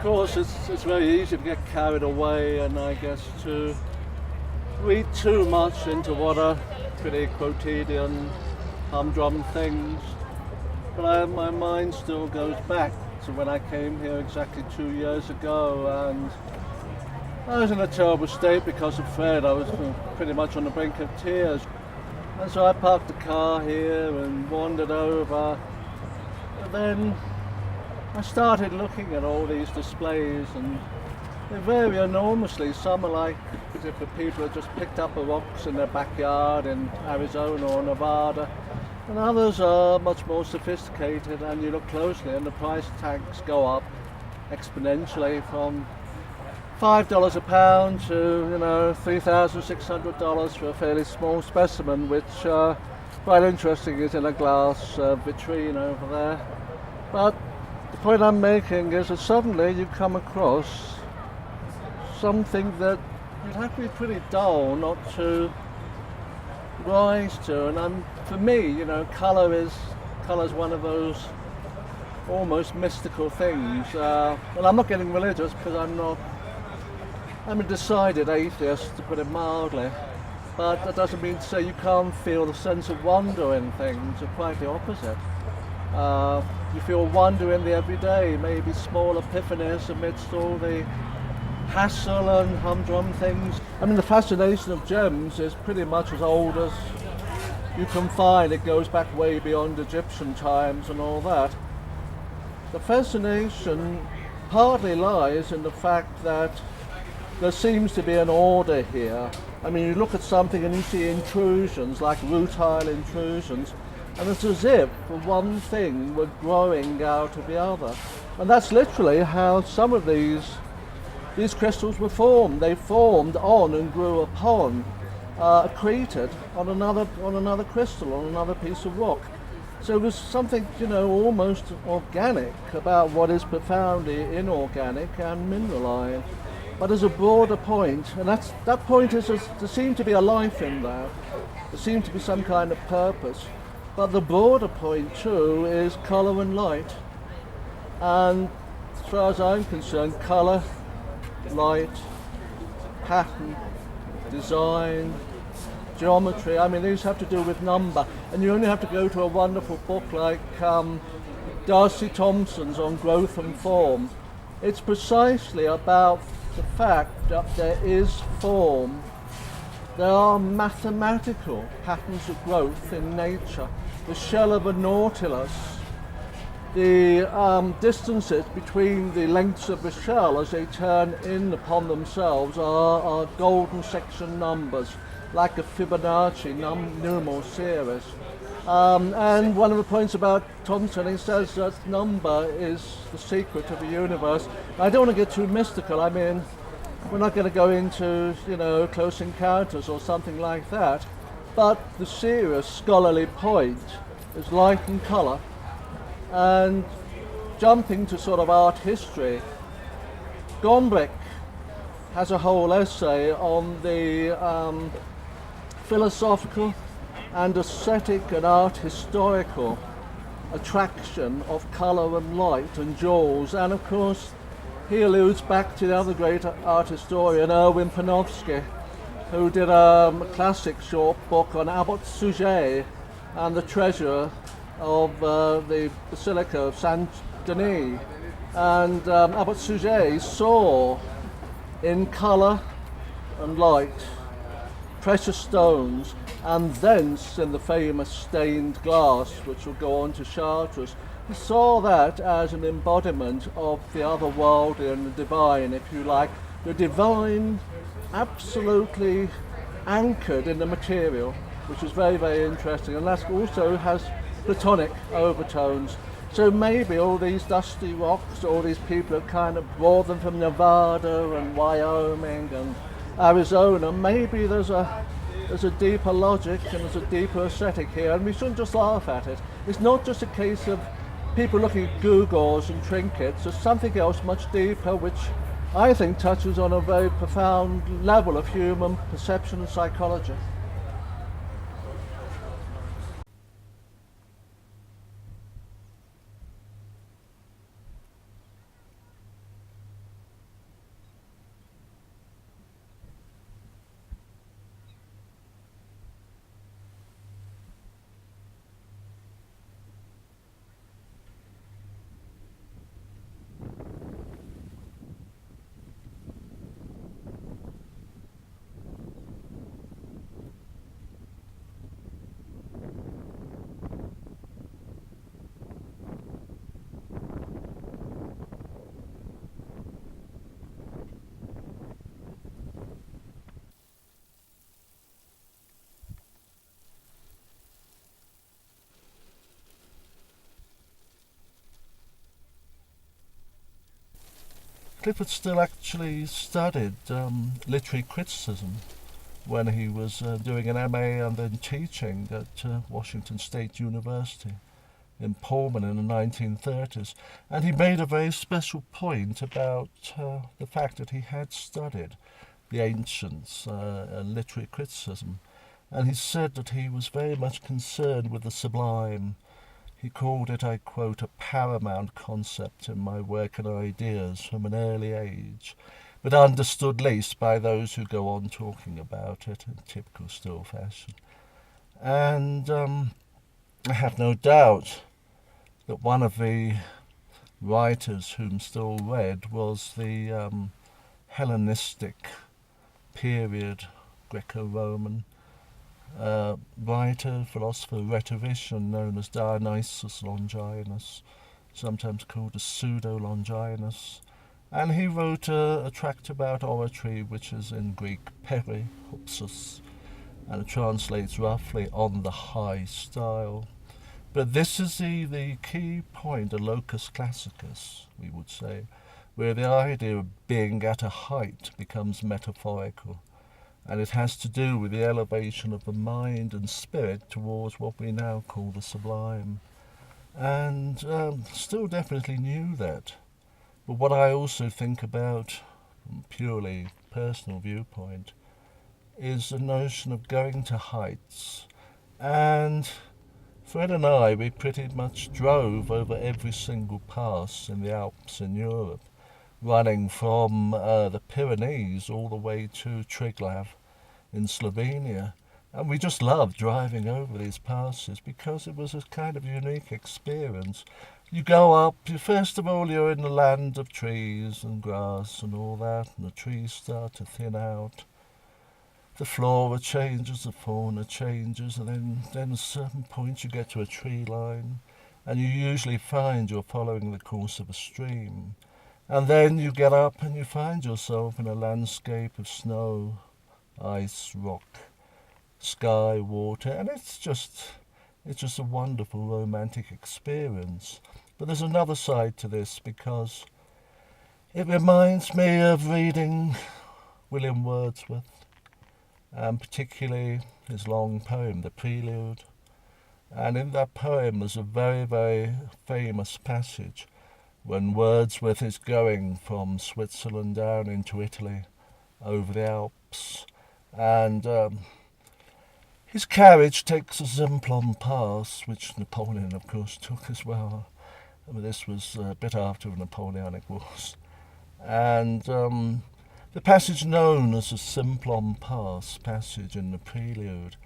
course, it's very easy to get carried away and I guess to read too much into what are pretty quotidian, humdrum things. But my mind still goes back to when I came here exactly 2 years ago, and I was in a terrible state because of Fred. I was pretty much on the brink of tears. And so I parked the car here and wandered over. And then I started looking at all these displays, and they vary enormously. Some are like as if the people had just picked up the rocks in their backyard in Arizona or Nevada. And others are much more sophisticated, and you look closely and the price tags go up exponentially from $5 a pound to, $3,600 for a fairly small specimen, which quite interesting is in a glass vitrine over there. But the point I'm making is that suddenly you come across something that you'd have to be pretty dull not to rise to. And for me, colour is one of those almost mystical things. And I'm not getting religious because I'm a decided atheist, to put it mildly. But that doesn't mean to say you can't feel the sense of wonder in things. It's quite the opposite. You feel wonder in the everyday, maybe small epiphanies amidst all the hassle and humdrum things. I mean, the fascination of gems is pretty much as old as you can find. It goes back way beyond Egyptian times and all that. The fascination partly lies in the fact that there seems to be an order here. I mean, you look at something and you see intrusions, like rutile intrusions, and it's as if one thing were growing out of the other. And that's literally how some of these crystals were formed. They formed on and grew upon, accreted on another crystal, on another piece of rock. So it was something, almost organic about what is profoundly inorganic and mineralized. But as a broader point, and that point is there seemed to be a life in that. There seemed to be some kind of purpose. But the broader point too is colour and light. And as far as I'm concerned, colour, light, pattern, design, geometry, I mean, these have to do with number. And you only have to go to a wonderful book like Darcy Thompson's on growth and form. It's precisely about the fact that there is form. There are mathematical patterns of growth in nature. The shell of a nautilus, the distances between the lengths of the shell as they turn in upon themselves are golden section numbers, like a Fibonacci numeral series. And one of the points about Thompson, he says that number is the secret of the universe. I don't want to get too mystical. I mean, we're not going to go into, Close Encounters or something like that. But the serious scholarly point is light and colour. And jumping to sort of art history, Gombrich has a whole essay on the philosophical and aesthetic and art historical attraction of colour and light and jewels. And of course, he alludes back to the other great art historian, Erwin Panofsky, who did a classic short book on Abbot Suger and the treasure of the Basilica of Saint Denis. And Abbot Suger saw in colour and light precious stones, and thence in the famous stained glass, which will go on to Chartres. He saw that as an embodiment of the otherworldly and the divine, if you like, the divine absolutely anchored in the material, which is very, very interesting, and that also has Platonic overtones. So maybe all these dusty rocks, all these people have kind of brought them from Nevada and Wyoming and Arizona. Maybe there's a deeper logic and there's a deeper aesthetic here, and we shouldn't just laugh at it. It's not just a case of people looking at gewgaws and trinkets. There's something else much deeper, which I think touches on a very profound level of human perception and psychology. Clyfford Still actually studied literary criticism when he was doing an MA and then teaching at Washington State University in Pullman in the 1930s. And he made a very special point about the fact that he had studied the ancients and literary criticism. And he said that he was very much concerned with the sublime. He called it, I quote, a paramount concept in my work and ideas from an early age, but understood least by those who go on talking about it in typical Still fashion. And I have no doubt that one of the writers whom Still read was the Hellenistic period Greco-Roman writer, philosopher, rhetorician known as Dionysius Longinus, sometimes called as Pseudo-Longinus. And he wrote a tract about oratory, which is in Greek perihopsis, and it translates roughly on the high style. But this is the key point, a locus classicus, we would say, where the idea of being at a height becomes metaphorical. And it has to do with the elevation of the mind and spirit towards what we now call the sublime. And Still definitely knew that. But what I also think about, from a purely personal viewpoint, is the notion of going to heights. And Fred and I, we pretty much drove over every single pass in the Alps in Europe, running from the Pyrenees all the way to Triglav in Slovenia. And we just loved driving over these passes because it was a kind of unique experience. You go up, first of all you're in the land of trees and grass and all that, and the trees start to thin out. The flora changes, the fauna changes, and then at certain points you get to a tree line, and you usually find you're following the course of a stream. And then you get up and you find yourself in a landscape of snow, ice, rock, sky, water, and it's just a wonderful romantic experience. But there's another side to this, because it reminds me of reading William Wordsworth, and particularly his long poem, The Prelude. And in that poem there's a very, very famous passage when Wordsworth is going from Switzerland down into Italy, over the Alps, and his carriage takes a Simplon pass, which Napoleon, of course, took as well. But this was a bit after the Napoleonic Wars. And the passage known as the Simplon Pass passage in the Prelude,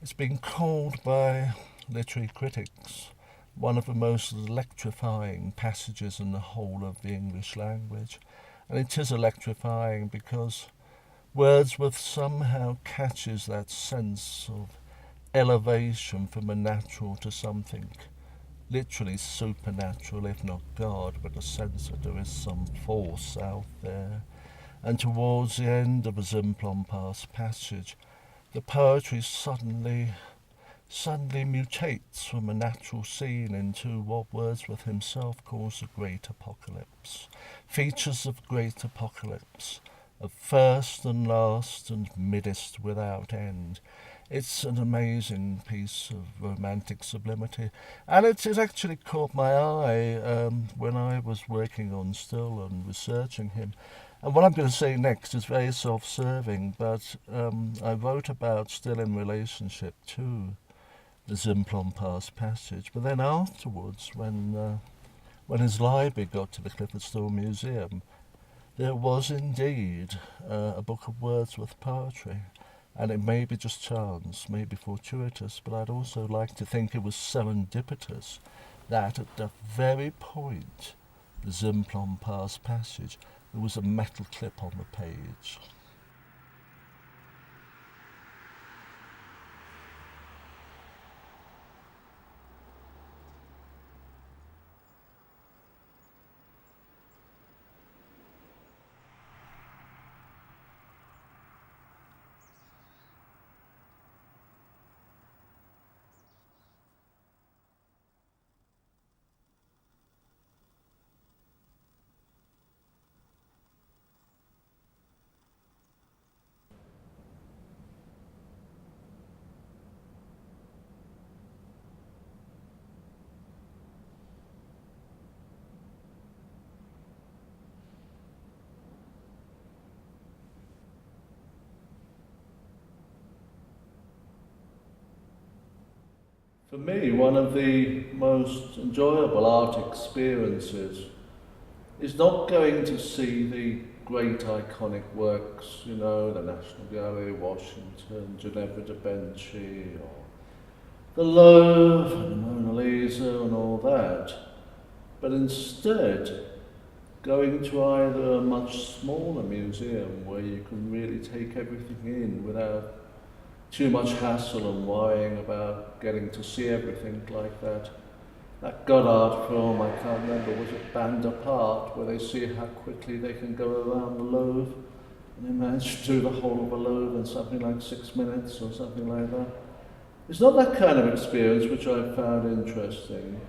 it's been called by literary critics one of the most electrifying passages in the whole of the English language. And it is electrifying because Wordsworth somehow catches that sense of elevation from the natural to something literally supernatural, if not God, but a sense that there is some force out there. And towards the end of the Simplon Pass passage, the poetry suddenly mutates from a natural scene into what Wordsworth himself calls a great apocalypse. Features of great apocalypse, of first and last and middest without end. It's an amazing piece of romantic sublimity, and it actually caught my eye when I was working on Still and researching him. And what I'm going to say next is very self-serving, but I wrote about Still in relationship to the Simplon Pass passage. But then afterwards, when his library got to the Clyfford Still Museum, there was indeed a book of Wordsworth poetry. And it may be just chance, maybe fortuitous, but I'd also like to think it was serendipitous that at the very point, the Simplon Pass passage, there was a metal clip on the page. For me, one of the most enjoyable art experiences is not going to see the great iconic works, you know, the National Gallery, Washington, Ginevra da Benci, or the Louvre and the Mona Lisa and all that, but instead going to either a much smaller museum where you can really take everything in without too much hassle and worrying about getting to see everything like that. That Goddard film, I can't remember, was it Band Apart, where they see how quickly they can go around the Louvre, and they manage to do the whole of the Louvre in something like 6 minutes or something like that. It's not that kind of experience which I found interesting.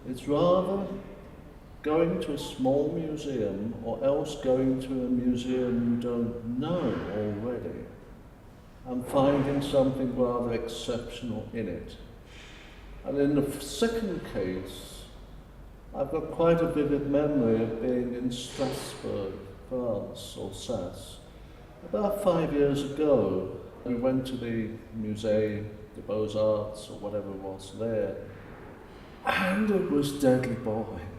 It's rather going to a small museum or else going to a museum you don't know already and finding something rather exceptional in it. And in the second case, I've got quite a vivid memory of being in Strasbourg, France, or Sasse, about 5 years ago. We went to the Musée des Beaux-Arts, or whatever it was there, and it was deadly boring.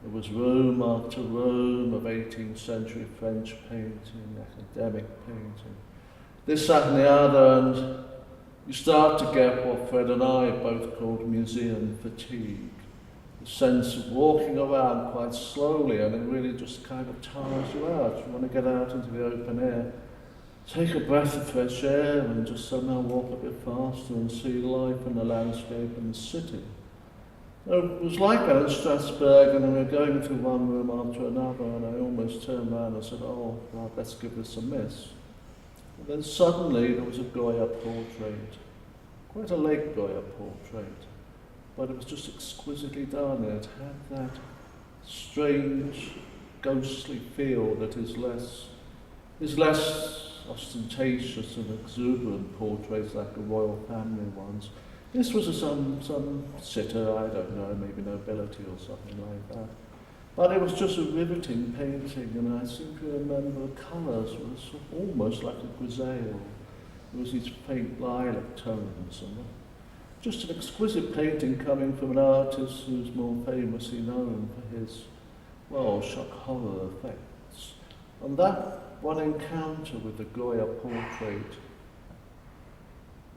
It was room after room of 18th century French painting, academic painting, this, that and the other, and you start to get what Fred and I both called museum fatigue. The sense of walking around quite slowly, and it really just kind of tires you out. You want to get out into the open air, take a breath of fresh air, and just somehow walk a bit faster and see life and the landscape and the city. It was like that in Strasbourg, and we were going through one room after another, and I almost turned around and said, oh, God, let's give this a miss. And then suddenly there was a Goya portrait, quite a late Goya portrait, but it was just exquisitely done. It had that strange, ghostly feel that is less ostentatious and exuberant portraits like the royal family ones. This was some sitter, I don't know, maybe nobility or something like that. But it was just a riveting painting, and I seem to remember the colours was almost like a grisaille. There was these faint lilac tones, and just an exquisite painting coming from an artist who's more famously known for his, well, shock horror effects. And that one encounter with the Goya portrait,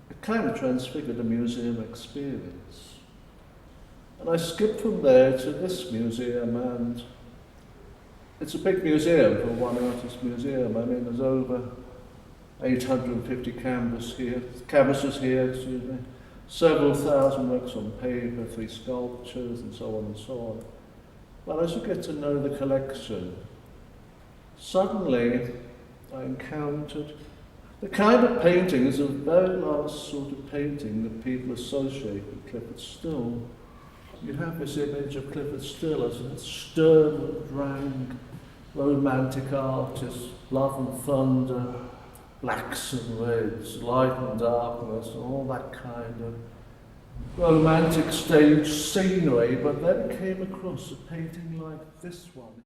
it kind of transfigured the museum experience. And I skipped from there to this museum, and it's a big museum for one artist museum. I mean, there's over 850 canvases here, several thousand works on paper, 3 sculptures, and so on and so on. But as you get to know the collection, suddenly I encountered the kind of painting is a very last sort of painting that people associate with Clyfford Still. You have this image of Clyfford Still as a stern, rank, romantic artist, love and thunder, blacks and reds, light and darkness, and all that kind of romantic stage scenery, but then came across a painting like this one.